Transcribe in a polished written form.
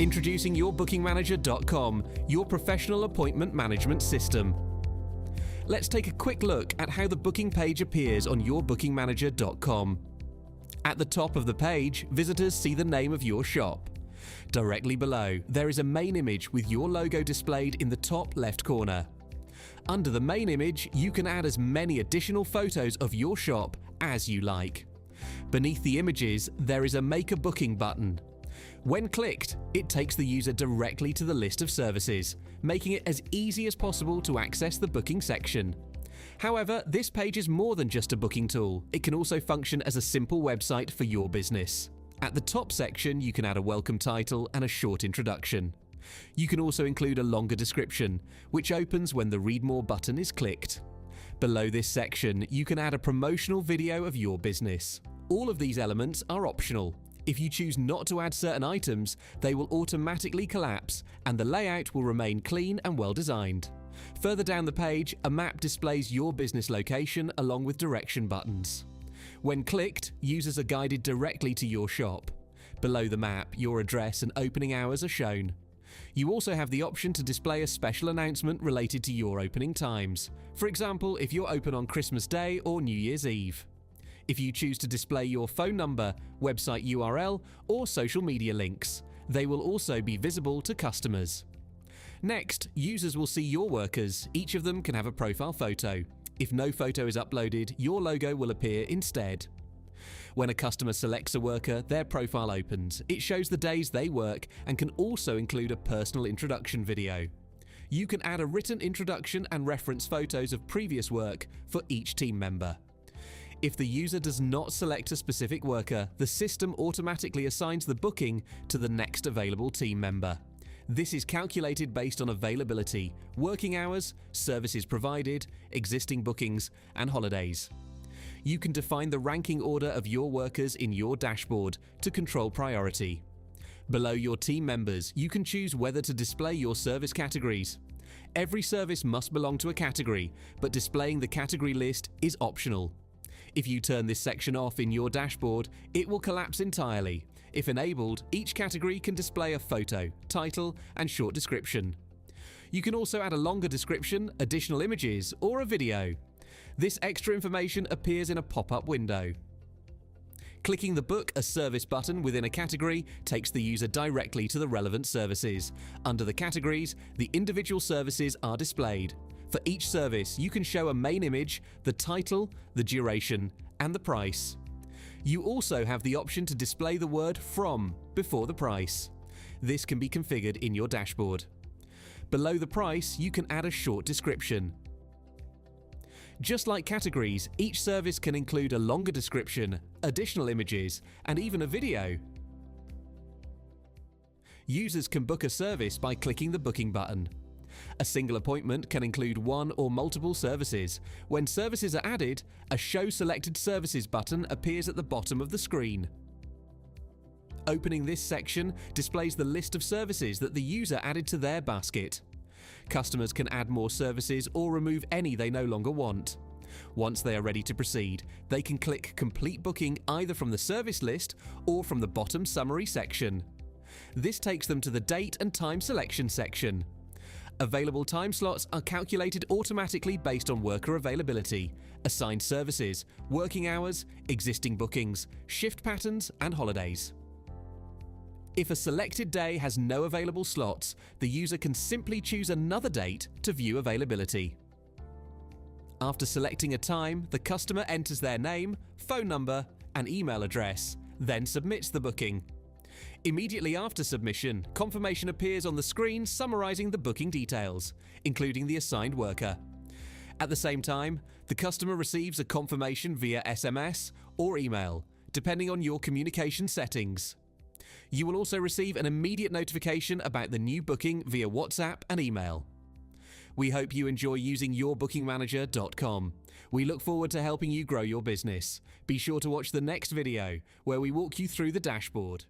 Introducing YourBookingManager.com, your professional appointment management system. Let's take a quick look at how the booking page appears on YourBookingManager.com. At the top of the page, visitors see the name of your shop. Directly below, there is a main image with your logo displayed in the top left corner. Under the main image, you can add as many additional photos of your shop as you like. Beneath the images, there is a Make a Booking button. When clicked, it takes the user directly to the list of services, making it as easy as possible to access the booking section. However, this page is more than just a booking tool. It can also function as a simple website for your business. At the top section, you can add a welcome title and a short introduction. You can also include a longer description, which opens when the Read More button is clicked. Below this section, you can add a promotional video of your business. All of these elements are optional. If you choose not to add certain items, they will automatically collapse and the layout will remain clean and well designed. Further down the page, a map displays your business location along with direction buttons. When clicked, users are guided directly to your shop. Below the map, your address and opening hours are shown. You also have the option to display a special announcement related to your opening times. For example, if you're open on Christmas Day or New Year's Eve. If you choose to display your phone number, website URL, or social media links, they will also be visible to customers. Next, users will see your workers. Each of them can have a profile photo. If no photo is uploaded, your logo will appear instead. When a customer selects a worker, their profile opens. It shows the days they work and can also include a personal introduction video. You can add a written introduction and reference photos of previous work for each team member. If the user does not select a specific worker, the system automatically assigns the booking to the next available team member. This is calculated based on availability, working hours, services provided, existing bookings, and holidays. You can define the ranking order of your workers in your dashboard to control priority. Below your team members, you can choose whether to display your service categories. Every service must belong to a category, but displaying the category list is optional. If you turn this section off in your dashboard, it will collapse entirely. If enabled, each category can display a photo, title, and short description. You can also add a longer description, additional images, or a video. This extra information appears in a pop-up window. Clicking the Book a Service button within a category takes the user directly to the relevant services. Under the categories, the individual services are displayed. For each service, you can show a main image, the title, the duration, and the price. You also have the option to display the word "from" before the price. This can be configured in your dashboard. Below the price, you can add a short description. Just like categories, each service can include a longer description, additional images, and even a video. Users can book a service by clicking the Booking button. A single appointment can include one or multiple services. When services are added, a Show Selected Services button appears at the bottom of the screen. Opening this section displays the list of services that the user added to their basket. Customers can add more services or remove any they no longer want. Once they are ready to proceed, they can click Complete Booking either from the service list or from the bottom summary section. This takes them to the Date and Time Selection section. Available time slots are calculated automatically based on worker availability, assigned services, working hours, existing bookings, shift patterns, and holidays. If a selected day has no available slots, the user can simply choose another date to view availability. After selecting a time, the customer enters their name, phone number, and email address, then submits the booking. Immediately after submission, confirmation appears on the screen summarizing the booking details, including the assigned worker. At the same time, the customer receives a confirmation via SMS or email, depending on your communication settings. You will also receive an immediate notification about the new booking via WhatsApp and email. We hope you enjoy using YourBookingManager.com. We look forward to helping you grow your business. Be sure to watch the next video, where we walk you through the dashboard.